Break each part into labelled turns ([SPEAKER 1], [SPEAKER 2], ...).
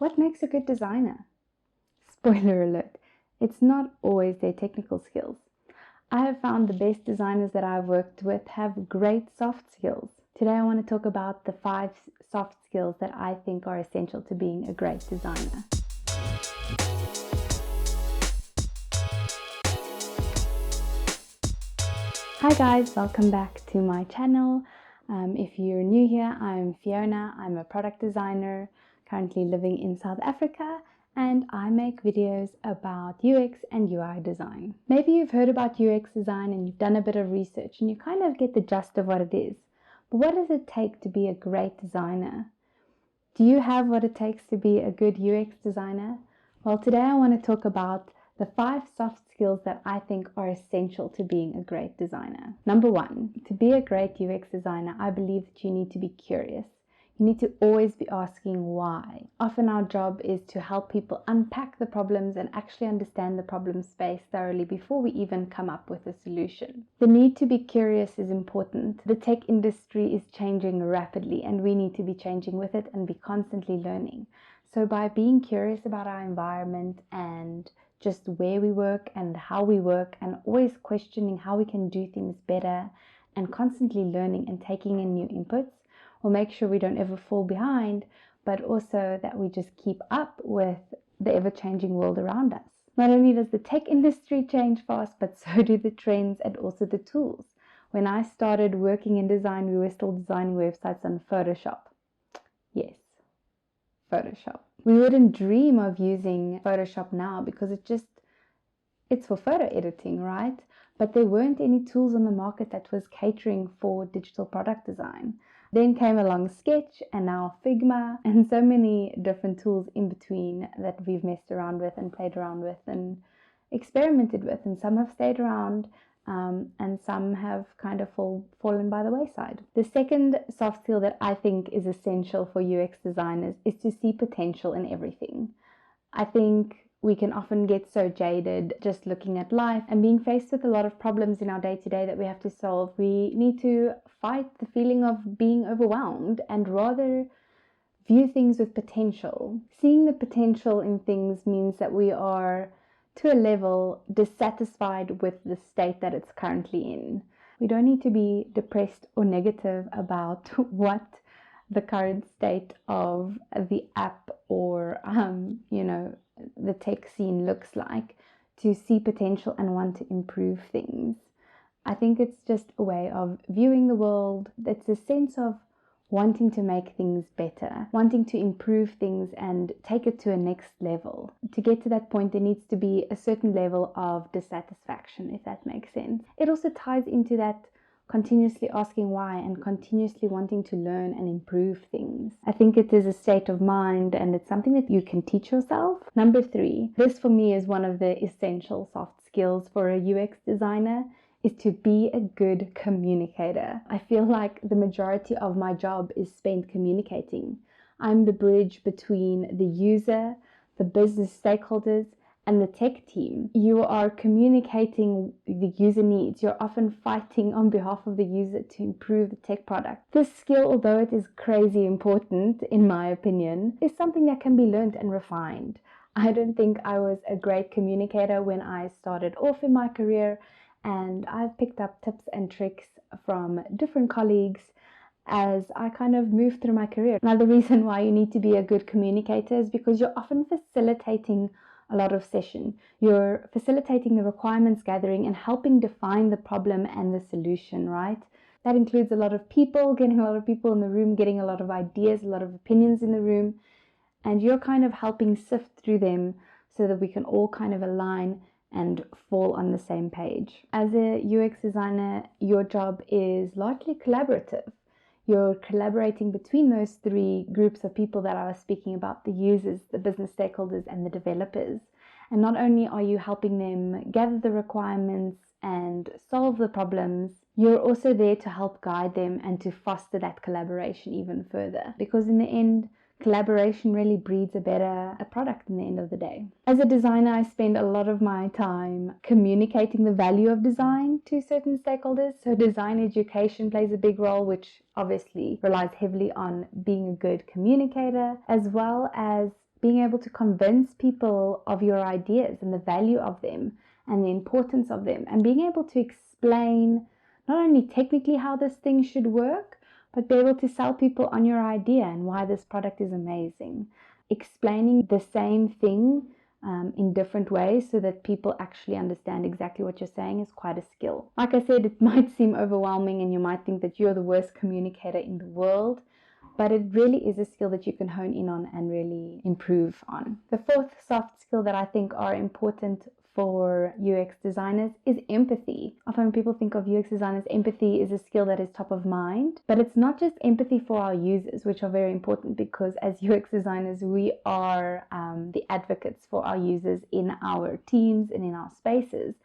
[SPEAKER 1] What makes a good designer? Spoiler alert, it's not always their technical skills. I have found the best designers that I've worked with have great soft skills. Today I want to talk about the 5 soft skills that I think are essential to being a great designer. Hi guys, welcome back to my channel. If you're new here, I'm Fiona. I'm a product designer currently living in South Africa, and I make videos about UX and UI design. Maybe you've heard about UX design and you've done a bit of research and you kind of get the gist of what it is. But what does it take to be a great designer? Do you have what it takes to be a good UX designer? Well, today I want to talk about the 5 soft skills that I think are essential to being a great designer. Number 1, to be a great UX designer, I believe that you need to be curious. You need to always be asking why. Often our job is to help people unpack the problems and actually understand the problem space thoroughly before we even come up with a solution. The need to be curious is important. The tech industry is changing rapidly and we need to be changing with it and be constantly learning. So by being curious about our environment and just where we work and how we work, and always questioning how we can do things better and constantly learning and taking in new inputs, will make sure we don't ever fall behind, but also that we just keep up with the ever-changing world around us. Not only does the tech industry change fast, but so do the trends and also the tools. When I started working in design, we were still designing websites on Photoshop. Yes, Photoshop. We wouldn't dream of using Photoshop now because it's for photo editing, right? But there weren't any tools on the market that was catering for digital product design. Then came along Sketch and now Figma and so many different tools in between that we've messed around with and played around with and experimented with, and some have stayed around and some have kind of fallen by the wayside. The second soft skill that I think is essential for UX designers is to see potential in everything. I think we can often get so jaded just looking at life and being faced with a lot of problems in our day-to-day that we have to solve. We need to fight the feeling of being overwhelmed and rather view things with potential. Seeing the potential in things means that we are to a level dissatisfied with the state that it's currently in. We don't need to be depressed or negative about what the current state of the app or the tech scene looks like to see potential and want to improve things. I think it's just a way of viewing the world. It's a sense of wanting to make things better, wanting to improve things and take it to a next level. To get to that point, there needs to be a certain level of dissatisfaction, if that makes sense. It also ties into that continuously asking why and continuously wanting to learn and improve things. I think it is a state of mind and it's something that you can teach yourself. Number 3, this for me is one of the essential soft skills for a UX designer, is to be a good communicator. I feel like the majority of my job is spent communicating. I'm the bridge between the user, the business stakeholders, and the tech team. You are communicating the user needs. You're often fighting on behalf of the user to improve the tech product. This skill, although it is crazy important, in my opinion, is something that can be learned and refined. I don't think I was a great communicator when I started off in my career, and I've picked up tips and tricks from different colleagues as I kind of moved through my career. Another reason why you need to be a good communicator is because you're often facilitating a lot of session. You're facilitating the requirements gathering and helping define the problem and the solution, right? That includes a lot of people, getting a lot of people in the room, getting a lot of ideas, a lot of opinions in the room, and you're kind of helping sift through them so that we can all kind of align and fall on the same page. As a UX designer, your job is largely collaborative. You're collaborating between those 3 groups of people that I was speaking about, the users, the business stakeholders, and the developers. And not only are you helping them gather the requirements and solve the problems, you're also there to help guide them and to foster that collaboration even further. Because in the end, collaboration really breeds a better product in the end of the day. As a designer, I spend a lot of my time communicating the value of design to certain stakeholders. So design education plays a big role, which obviously relies heavily on being a good communicator, as well as being able to convince people of your ideas and the value of them and the importance of them, and being able to explain not only technically how this thing should work, but be able to sell people on your idea and why this product is amazing. Explaining the same thing in different ways so that people actually understand exactly what you're saying is quite a skill. Like I said, it might seem overwhelming and you might think that you're the worst communicator in the world, but it really is a skill that you can hone in on and really improve on. The fourth soft skill that I think are important for UX designers is empathy. Often when people think of UX designers, empathy is a skill that is top of mind, but it's not just empathy for our users, which are very important, because as UX designers, we are the advocates for our users in our teams and in our spaces.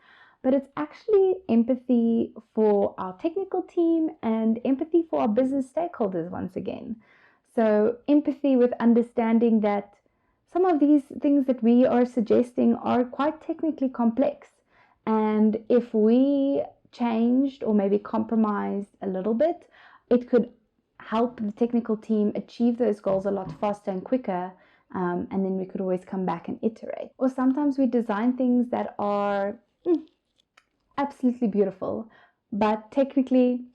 [SPEAKER 1] But it's actually empathy for our technical team and empathy for our business stakeholders once again. So empathy with understanding that some of these things that we are suggesting are quite technically complex. And if we changed or maybe compromised a little bit, it could help the technical team achieve those goals a lot faster and quicker. And then we could always come back and iterate. Or sometimes we design things that are absolutely beautiful, but technically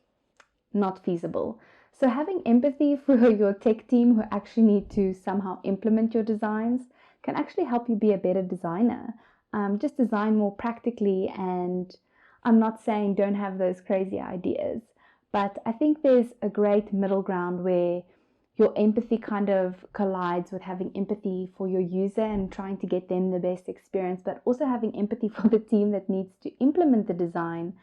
[SPEAKER 1] not feasible. So having empathy for your tech team who actually need to somehow implement your designs can actually help you be a better designer. Just design more practically, and I'm not saying don't have those crazy ideas, but I think there's a great middle ground where your empathy kind of collides with having empathy for your user and trying to get them the best experience, but also having empathy for the team that needs to implement the design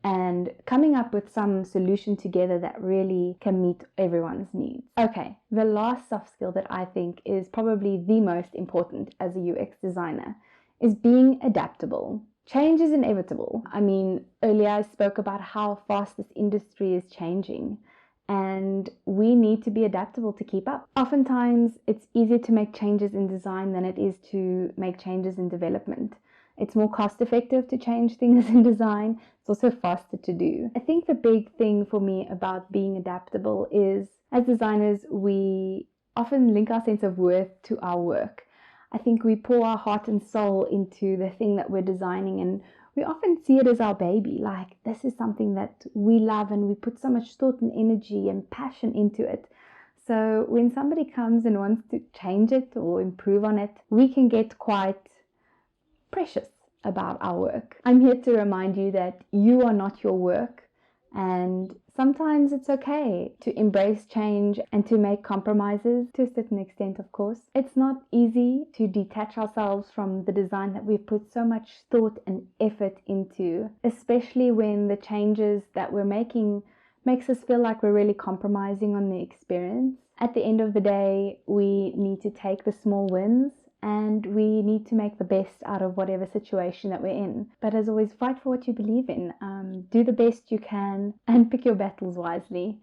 [SPEAKER 1] and coming up with some solution together that really can meet everyone's needs. Okay, the last soft skill that I think is probably the most important as a UX designer is being adaptable. Change is inevitable. I mean, earlier I spoke about how fast this industry is changing, and we need to be adaptable to keep up. Oftentimes, it's easier to make changes in design than it is to make changes in development. It's more cost effective to change things in design. It's also faster to do. I think the big thing for me about being adaptable is, as designers, we often link our sense of worth to our work. I think we pour our heart and soul into the thing that we're designing, and we often see it as our baby. Like, this is something that we love and we put so much thought and energy and passion into it. So when somebody comes and wants to change it or improve on it, we can get quite precious about our work. I'm here to remind you that you are not your work, and sometimes it's okay to embrace change and to make compromises to a certain extent, of course. It's not easy to detach ourselves from the design that we've put so much thought and effort into, especially when the changes that we're making makes us feel like we're really compromising on the experience. At the end of the day, we need to take the small wins and we need to make the best out of whatever situation that we're in. But as always, fight for what you believe in. Do the best you can and pick your battles wisely.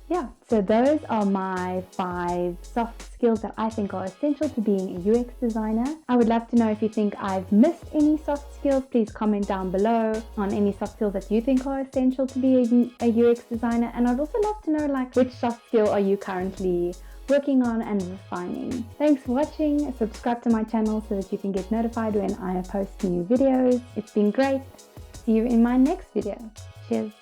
[SPEAKER 1] Yeah, so those are my 5 soft skills that I think are essential to being a UX designer. I would love to know if you think I've missed any soft skills. Please comment down below on any soft skills that you think are essential to be a UX designer. And I'd also love to know, like, which soft skill are you currently working on and refining. Thanks for watching. Subscribe to my channel so that you can get notified when I post new videos. It's been great. See you in my next video. Cheers.